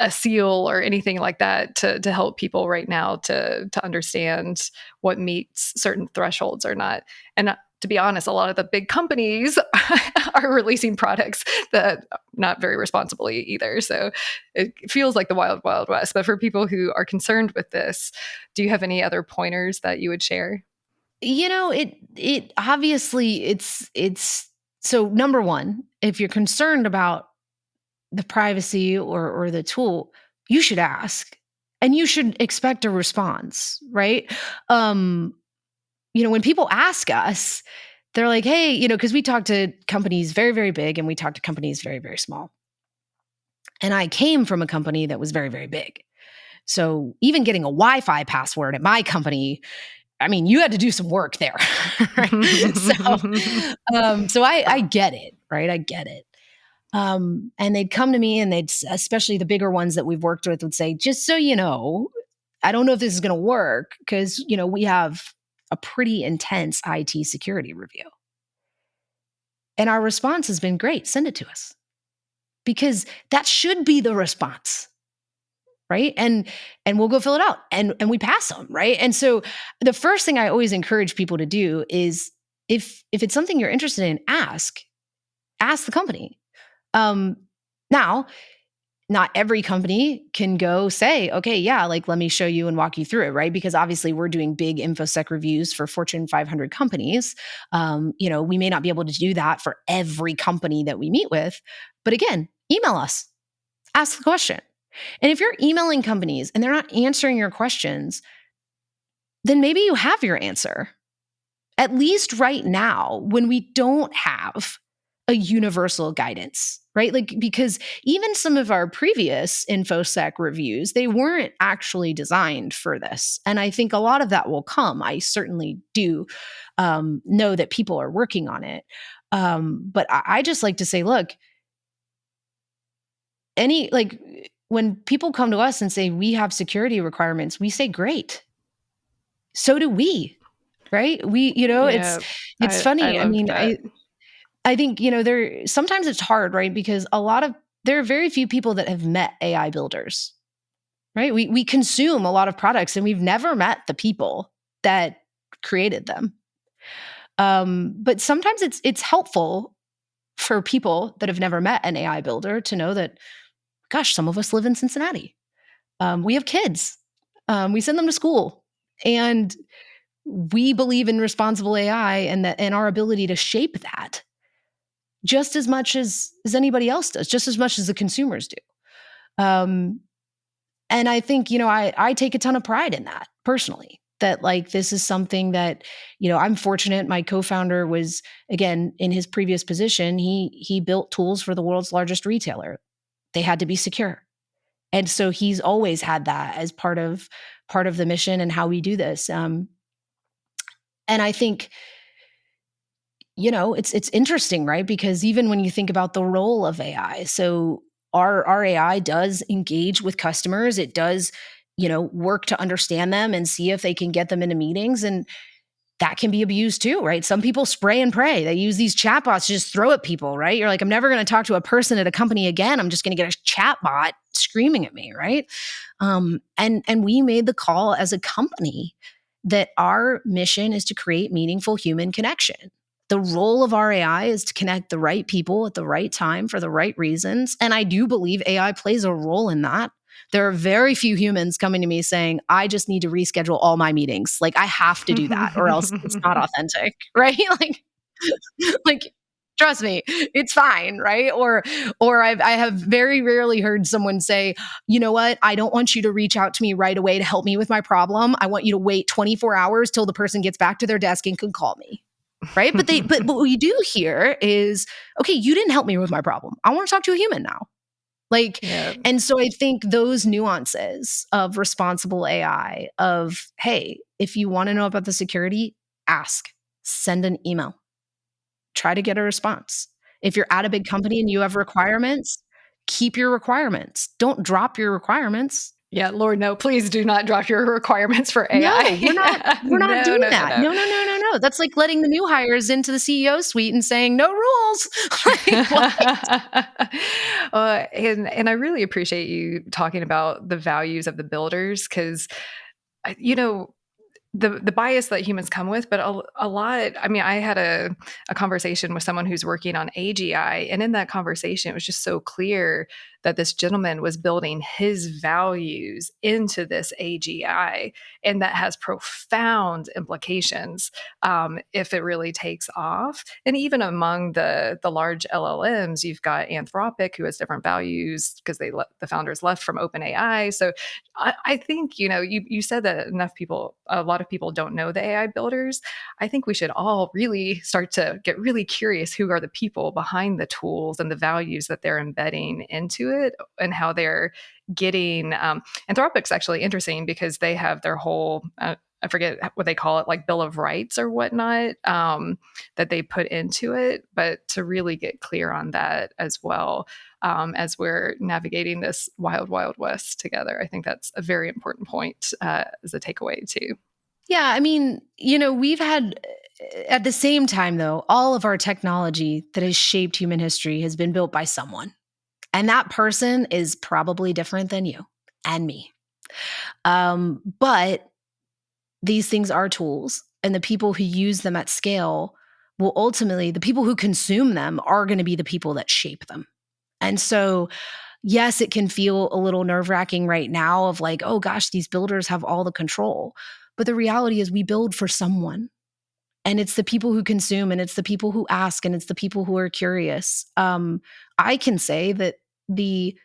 seal or anything like that to help people right now to understand what meets certain thresholds or not. And to be honest, a lot of the big companies are releasing products that not very responsibly either. So it feels like the wild, wild west. But for people who are concerned with this, do you have any other pointers that you would share? It obviously it's so number one, if you're concerned about the privacy or the tool, you should ask and you should expect a response, right? When people ask us, they're like, hey, because we talk to companies very, very big and we talk to companies very, very small. And I came from a company that was very, very big. So even getting a Wi-Fi password at my company, I mean, you had to do some work there. Right? So I get it, right? I get it. And they'd come to me and especially the bigger ones that we've worked with would say, just so you know, I don't know if this is going to work because, we have a pretty intense IT security review. And our response has been great. Send it to us because that should be the response. Right. And we'll go fill it out and we pass them. Right. And so the first thing I always encourage people to do is if it's something you're interested in, ask the company. Now, not every company can go say, okay, yeah, like let me show you and walk you through it, right? Because obviously we're doing big InfoSec reviews for Fortune 500 companies. We may not be able to do that for every company that we meet with, but again, email us, ask the question. And if you're emailing companies and they're not answering your questions, then maybe you have your answer. At least right now, when we don't have a universal guidance, right? Like, because even some of our previous InfoSec reviews, they weren't actually designed for this. And I think a lot of that will come. I certainly do know that people are working on it. But I just like to say, look, when people come to us and say, we have security requirements, we say, great. So do we, right? Yeah, it's I funny. I love mean, that. I think, sometimes it's hard, right? Because there are very few people that have met AI builders, right? We consume a lot of products and we've never met the people that created them. But sometimes it's helpful for people that have never met an AI builder to know that, gosh, some of us live in Cincinnati. We have kids. We send them to school, and we believe in responsible AI and our ability to shape that just as much as anybody else does, just as much as the consumers do. Um, and I think, I take a ton of pride in that personally, that like, this is something that, I'm fortunate. My co-founder was, again, in his previous position, he built tools for the world's largest retailer. They had to be secure. And so he's always had that as part of the mission and how we do this. And I think, it's interesting, right? Because even when you think about the role of AI, so our AI does engage with customers. It does, work to understand them and see if they can get them into meetings. And that can be abused too, right? Some people spray and pray. They use these chatbots to just throw at people, right? You're like, I'm never going to talk to a person at a company again. I'm just going to get a chatbot screaming at me, right? And we made the call as a company that our mission is to create meaningful human connection. The role of our AI is to connect the right people at the right time for the right reasons. And I do believe AI plays a role in that. There are very few humans coming to me saying, I just need to reschedule all my meetings. Like, I have to do that or else it's not authentic, right? like, trust me, it's fine, right? Or I have very rarely heard someone say, you know what? I don't want you to reach out to me right away to help me with my problem. I want you to wait 24 hours till the person gets back to their desk and can call me. Right. But what we do here is, okay, you didn't help me with my problem. I want to talk to a human now. Yeah. And so I think those nuances of responsible AI, of, hey, if you want to know about the security, ask, send an email, try to get a response. If you're at a big company and you have requirements, keep your requirements. Don't drop your requirements. Yeah, Lord, no, please do not drop your requirements for No, AI. we're not No, doing no, no, that. no. No. That's like letting the new hires into the CEO suite and saying no rules. Like, what? And I really appreciate you talking about the values of the builders because, you know, the bias that humans come with, but a lot. I mean, I had a conversation with someone who's working on AGI, and in that conversation, it was just so clear that this gentleman was building his values into this AGI, and that has profound implications if it really takes off. And even among the large LLMs, you've got Anthropic, who has different values because the founders left from OpenAI. So I think, you said that a lot of people don't know the AI builders. I think we should all really start to get really curious who are the people behind the tools and the values that they're embedding into it and how they're getting. Anthropic's actually interesting because they have their whole, I forget what they call it, like Bill of Rights or whatnot, that they put into it. But to really get clear on that as well, as we're navigating this wild, wild west together. I think that's a very important point as a takeaway too. Yeah, I mean, we've had, at the same time though, all of our technology that has shaped human history has been built by someone. And that person is probably different than you and me. But these things are tools, and the people who use them at scale will ultimately, the people who consume them are going to be the people that shape them. And so, yes, it can feel a little nerve-wracking right now of like, oh gosh, these builders have all the control. But the reality is we build for someone. And it's the people who consume, and it's the people who ask, and it's the people who are curious. I can say that the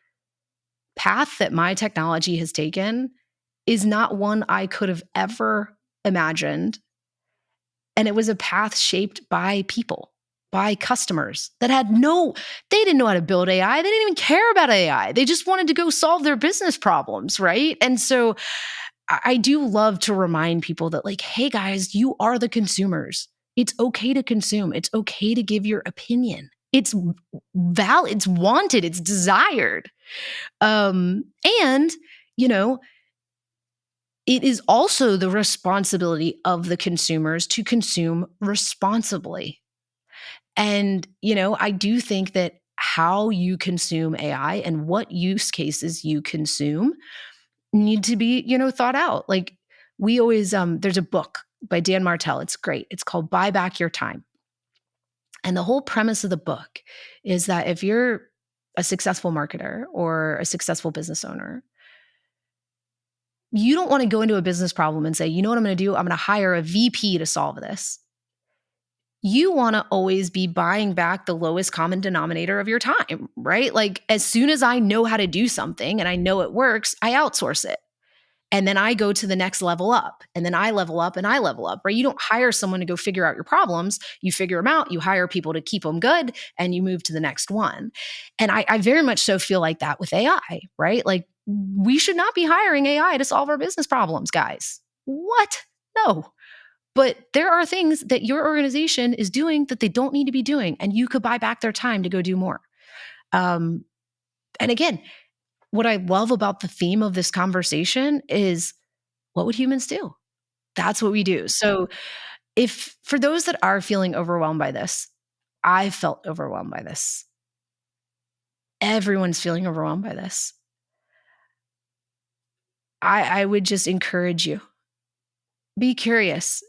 path that my technology has taken is not one I could have ever imagined. And it was a path shaped by people, by customers that they didn't know how to build AI. They didn't even care about AI. They just wanted to go solve their business problems, right? And so I do love to remind people that, like, hey guys, you are the consumers. It's okay to consume. It's okay to give your opinion. It's it's wanted, it's desired. And, it is also the responsibility of the consumers to consume responsibly. And, I do think that how you consume AI and what use cases you consume need to be, thought out. Like we always, there's a book by Dan Martell. It's great. It's called Buy Back Your Time. And the whole premise of the book is that if you're a successful marketer or a successful business owner, you don't want to go into a business problem and say, you know what I'm going to do? I'm going to hire a VP to solve this. You want to always be buying back the lowest common denominator of your time, right? Like as soon as I know how to do something and I know it works, I outsource it. And then I go to the next level up, and then I level up and I level up, right? You don't hire someone to go figure out your problems. You figure them out, you hire people to keep them good, and you move to the next one. And I very much so feel like that with AI, right? Like we should not be hiring AI to solve our business problems, guys. What? No. But there are things that your organization is doing that they don't need to be doing, and you could buy back their time to go do more. And again, what I love about the theme of this conversation is what would humans do? That's what we do. So if for those that are feeling overwhelmed by this, I felt overwhelmed by this. Everyone's feeling overwhelmed by this. I would just encourage you. Be curious.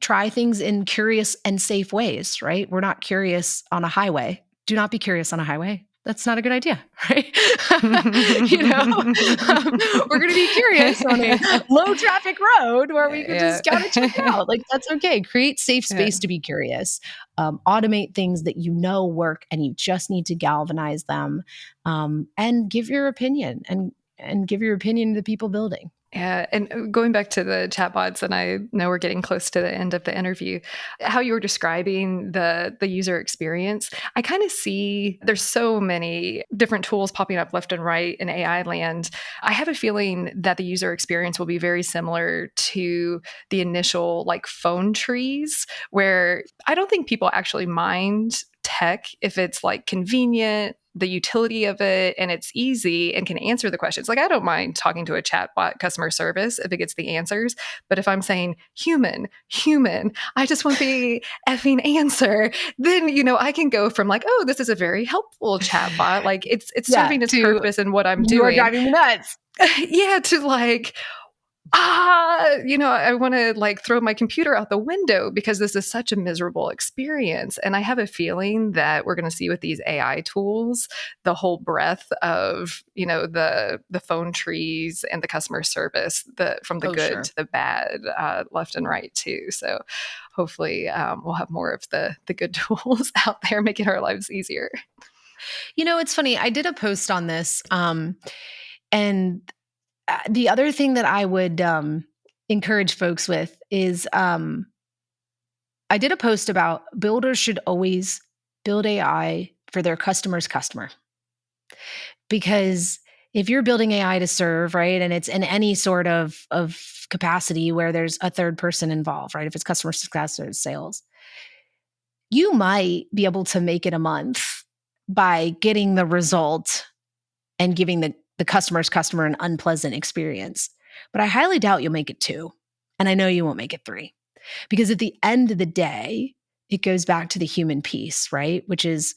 Try things in curious and safe ways, right? We're not curious on a highway. Do not be curious on a highway. That's not a good idea, right? We're going to be curious on a low traffic road where we can just kind of check out. Like, that's okay. Create safe space to be curious. Automate things that you know work, and you just need to galvanize them, and give your opinion and give your opinion to the people building. Yeah. And going back to the chatbots, and I know we're getting close to the end of the interview, how you were describing the user experience, I kind of see there's so many different tools popping up left and right in AI land. I have a feeling that the user experience will be very similar to the initial like phone trees, where I don't think people actually mind tech if it's like convenient, the utility of it, and it's easy and can answer the questions. Like I don't mind talking to a chatbot customer service if it gets the answers, but if I'm saying human, I just want the effing answer, then I can go from like, oh, this is a very helpful chatbot, like it's serving its purpose and what I'm doing. You are driving me nuts. Yeah, to like, I want to like throw my computer out the window because this is such a miserable experience. And I have a feeling that we're going to see with these AI tools, the whole breadth of, the phone trees and the customer service, from the good to the bad, left and right too. So hopefully we'll have more of the good tools out there making our lives easier. It's funny. I did a post on this, and the other thing that I would encourage folks with is I did a post about builders should always build AI for their customer's customer. Because if you're building AI to serve, right, and it's in any sort of capacity where there's a third person involved, right, if it's customer success or sales, you might be able to make it a month by getting the result and giving the customer's customer an unpleasant experience. But I highly doubt you'll make it 2. And I know you won't make it 3. Because at the end of the day, it goes back to the human piece, right? Which is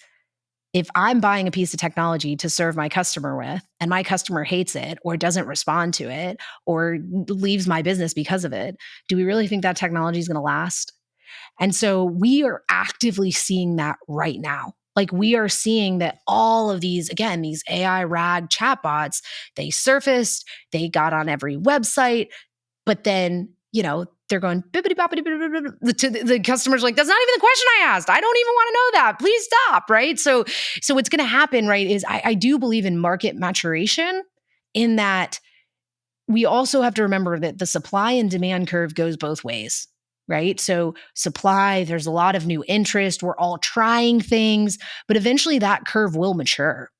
if I'm buying a piece of technology to serve my customer with, and my customer hates it or doesn't respond to it or leaves my business because of it, do we really think that technology is going to last? And so we are actively seeing that right now. Like we are seeing that all of these, again, these AI RAG chatbots, they surfaced, they got on every website, but then, they're going, the customer's like, that's not even the question I asked. I don't even want to know that. Please stop, right? So what's going to happen, right, is I do believe in market maturation, in that we also have to remember that the supply and demand curve goes both ways. Right? So supply, there's a lot of new interest. We're all trying things, but eventually that curve will mature.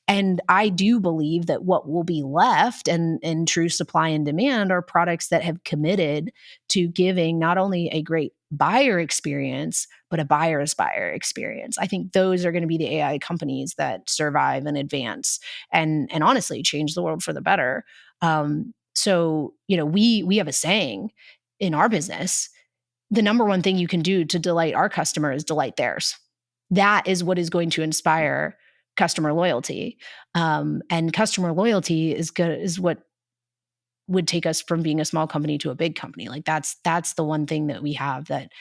And I do believe that what will be left in true supply and demand are products that have committed to giving not only a great buyer experience, but a buyer's buyer experience. I think those are going to be the AI companies that survive and advance and honestly change the world for the better. So, we have a saying in our business: the number one thing you can do to delight our customer is delight theirs. That is what is going to inspire customer loyalty. And customer loyalty is what would take us from being a small company to a big company. Like that's the one thing that we have that,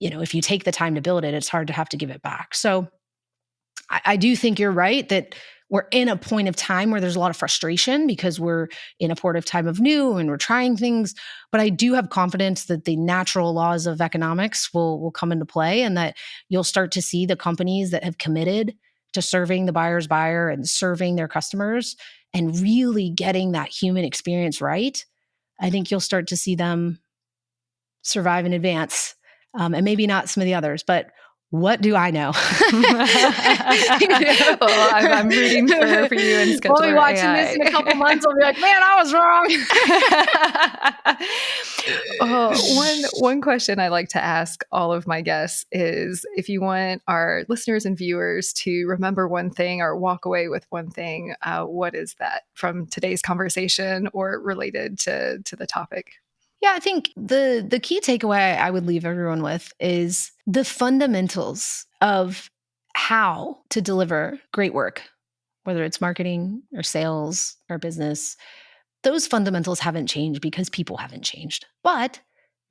if you take the time to build it, it's hard to have to give it back. So I do think you're right that we're in a point of time where there's a lot of frustration because we're in a port of time of new and we're trying things. But I do have confidence that the natural laws of economics will come into play, and that you'll start to see the companies that have committed to serving the buyer's buyer and serving their customers and really getting that human experience right. I think you'll start to see them survive and advance. And maybe not some of the others, but what do I know? Well, I'm rooting for you and Scheduler We'll be watching AI. this in a couple months. I'll be like, man, I was wrong. One question I like to ask all of my guests is, if you want our listeners and viewers to remember one thing or walk away with one thing, what is that from today's conversation or related to the topic? Yeah, I think the key takeaway I would leave everyone with is the fundamentals of how to deliver great work, whether it's marketing or sales or business. Those fundamentals haven't changed because people haven't changed. But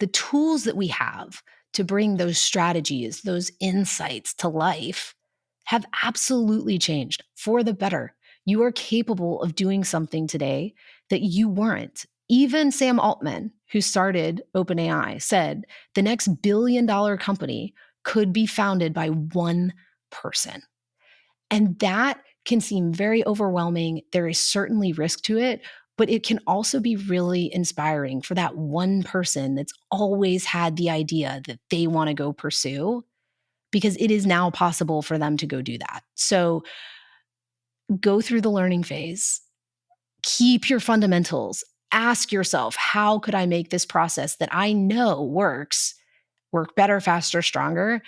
the tools that we have to bring those strategies, those insights to life have absolutely changed for the better. You are capable of doing something today that you weren't. Even Sam Altman, who started OpenAI, said the next billion-dollar company could be founded by one person. And that can seem very overwhelming. There is certainly risk to it, but it can also be really inspiring for that one person that's always had the idea that they want to go pursue, because it is now possible for them to go do that. So go through the learning phase, keep your fundamentals. Ask yourself, how could I make this process that I know works work better, faster, stronger?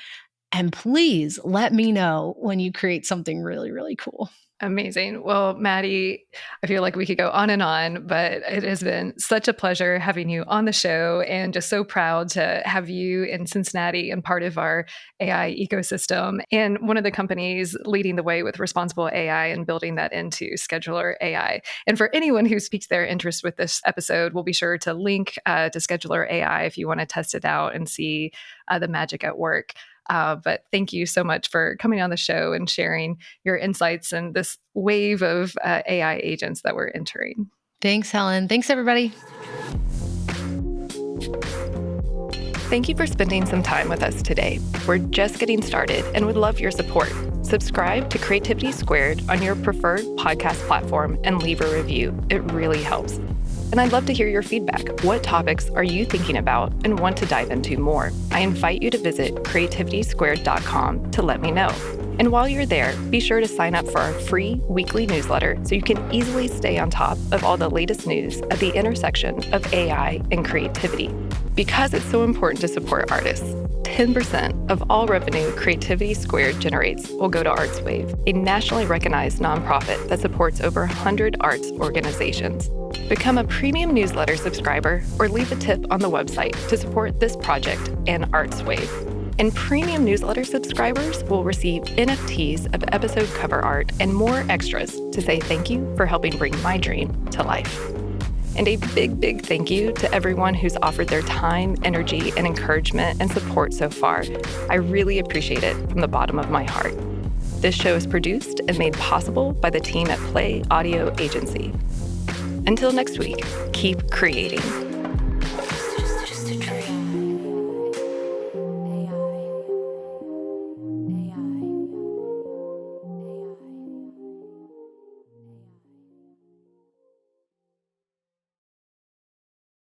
And please let me know when you create something really, really cool. Amazing. Well, Maddie, I feel like we could go on and on, but it has been such a pleasure having you on the show, and just so proud to have you in Cincinnati and part of our AI ecosystem, and one of the companies leading the way with responsible AI and building that into Scheduler AI. And for anyone who speaks their interest with this episode, we'll be sure to link to Scheduler AI if you want to test it out and see the magic at work. But thank you so much for coming on the show and sharing your insights and this wave of AI agents that we're entering. Thanks, Helen. Thanks, everybody. Thank you for spending some time with us today. We're just getting started and would love your support. Subscribe to Creativity Squared on your preferred podcast platform and leave a review. It really helps. And I'd love to hear your feedback. What topics are you thinking about and want to dive into more? I invite you to visit creativitysquared.com to let me know. And while you're there, be sure to sign up for our free weekly newsletter so you can easily stay on top of all the latest news at the intersection of AI and creativity. Because it's so important to support artists, 10% of all revenue Creativity Squared generates will go to ArtsWave, a nationally recognized nonprofit that supports over 100 arts organizations. Become a premium newsletter subscriber or leave a tip on the website to support this project and ArtsWave. And premium newsletter subscribers will receive NFTs of episode cover art and more extras to say thank you for helping bring my dream to life. And a big, big thank you to everyone who's offered their time, energy, and encouragement and support so far. I really appreciate it from the bottom of my heart. This show is produced and made possible by the team at Play Audio Agency. Until next week, keep creating.